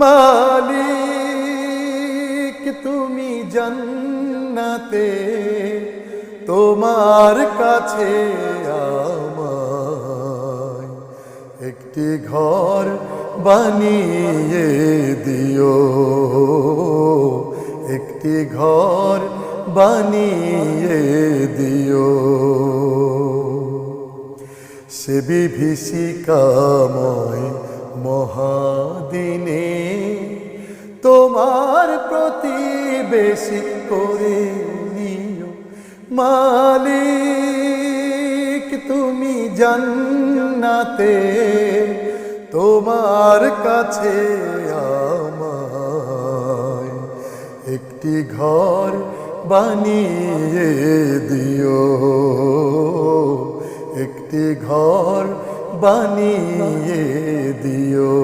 মালিক তুমি জান্নাতে, তোমার কাছে আমায় একটি ঘর বানিয়ে দিও, একটি ঘর বানিয়ে দিও। সে বিভীষিকাময় মহাদিনে তোমার প্রতিবেশী করে নিও। মালিক তুমি জান্নাতে, তোমার কাছে আমায় একটি ঘর বানিয়ে দিও, একটি ঘর বানিয়ে দিও।